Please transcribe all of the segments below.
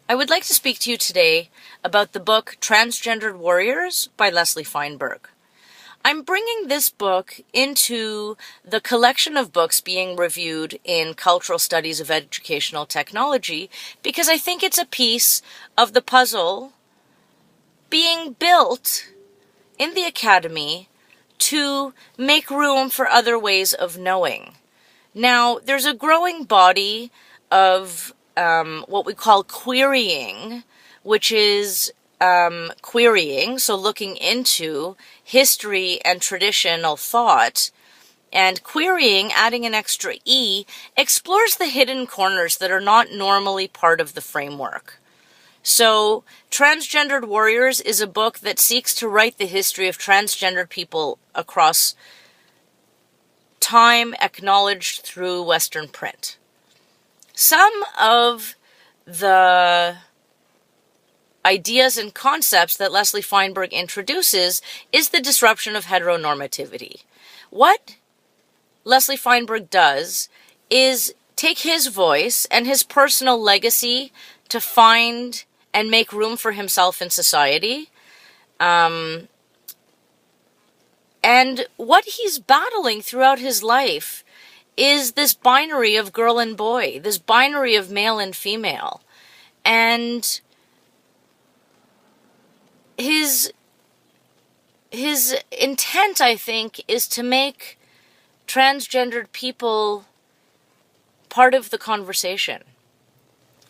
I would like to speak to you today about the book Transgendered Warriors by Leslie Feinberg. I'm bringing this book into the collection of books being reviewed in Cultural Studies of Educational Technology because I think it's a piece of the puzzle being built in the academy to make room for other ways of knowing. Now, there's a growing body of what we call querying, which is querying, so looking into history and traditional thought. And querying, adding an extra E, explores the hidden corners that are not normally part of the framework. So, Transgendered Warriors is a book that seeks to write the history of transgendered people across time, acknowledged through Western print. Some of the ideas and concepts that Leslie Feinberg introduces is the disruption of heteronormativity. What Leslie Feinberg does is take his voice and his personal legacy to find and make room for himself in society. And what he's battling throughout his life is this binary of girl and boy, this binary of male and female. And his intent, I think, is to make transgendered people part of the conversation.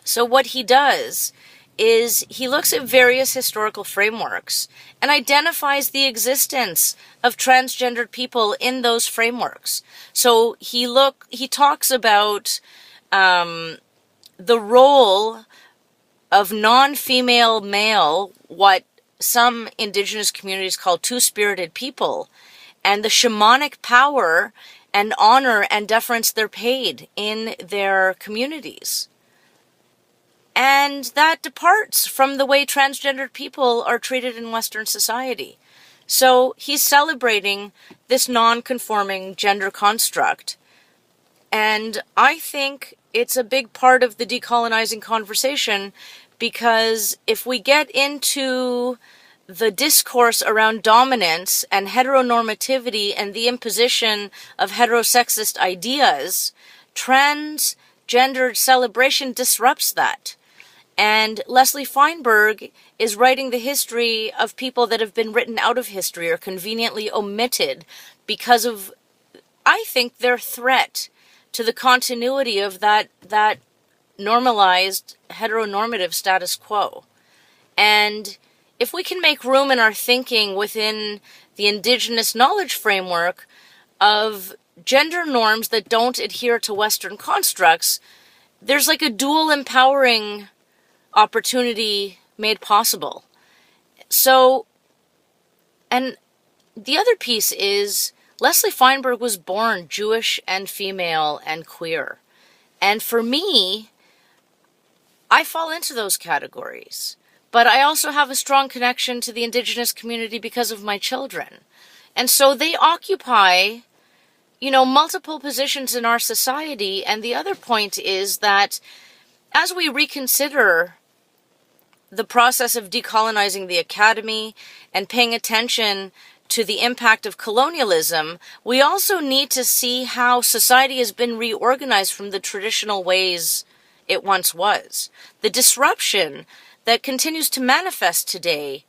So what he does is he looks at various historical frameworks and identifies the existence of transgendered people in those frameworks. So he talks about the role of non-female male, what some indigenous communities call two-spirited people, and the shamanic power and honor and deference they're paid in their communities. And that departs from the way transgendered people are treated in Western society. So he's celebrating this non-conforming gender construct. And I think it's a big part of the decolonizing conversation, because if we get into the discourse around dominance and heteronormativity and the imposition of heterosexist ideas, transgendered celebration disrupts that. And Leslie Feinberg is writing the history of people that have been written out of history or conveniently omitted because of, I think, their threat to the continuity of that normalized heteronormative status quo. And if we can make room in our thinking within the indigenous knowledge framework of gender norms that don't adhere to Western constructs, there's like a dual empowering opportunity made possible. So, and the other piece is Leslie Feinberg was born Jewish and female and queer. And for me, I fall into those categories. But I also have a strong connection to the indigenous community because of my children. And so they occupy, multiple positions in our society. And the other point is that as we reconsider the process of decolonizing the academy and paying attention to the impact of colonialism, we also need to see how society has been reorganized from the traditional ways it once was. The disruption that continues to manifest today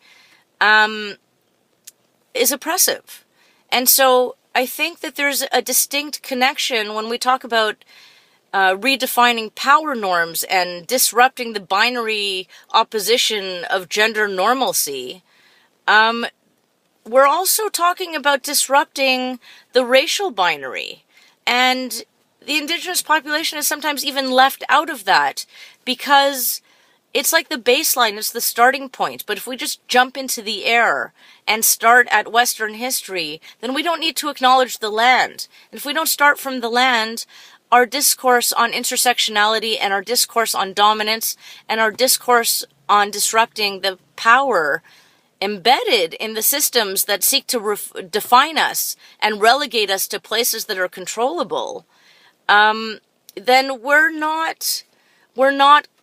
is oppressive. And so I think that there's a distinct connection when we talk about redefining power norms and disrupting the binary opposition of gender normalcy. We're also talking about disrupting the racial binary. And the indigenous population is sometimes even left out of that because it's like the baseline, it's the starting point. But if we just jump into the air and start at Western history, then we don't need to acknowledge the land. And if we don't start from the land, our discourse on intersectionality and our discourse on dominance and our discourse on disrupting the power embedded in the systems that seek to define us and relegate us to places that are controllable, then we're not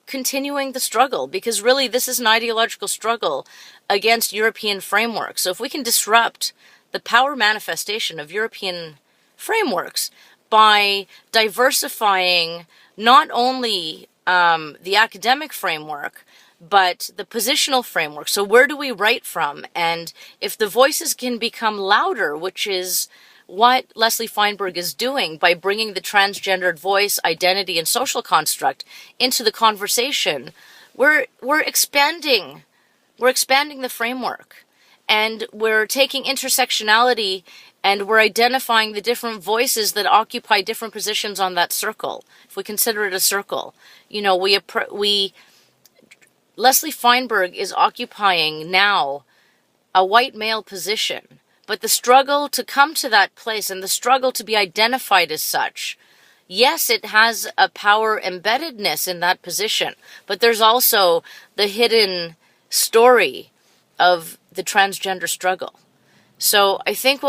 continuing the struggle, because really this is an ideological struggle against European frameworks. So if we can disrupt the power manifestation of European frameworks by diversifying not only the academic framework, but the positional framework. So where do we write from? And if the voices can become louder, which is what Leslie Feinberg is doing by bringing the transgendered voice, identity, and social construct into the conversation, we're expanding the framework, and we're taking intersectionality and we're identifying the different voices that occupy different positions on that circle. If we consider it a circle, you know, Leslie Feinberg is occupying now a white male position, but the struggle to come to that place and the struggle to be identified as such, yes, it has a power embeddedness in that position, but there's also the hidden story of the transgender struggle. So I think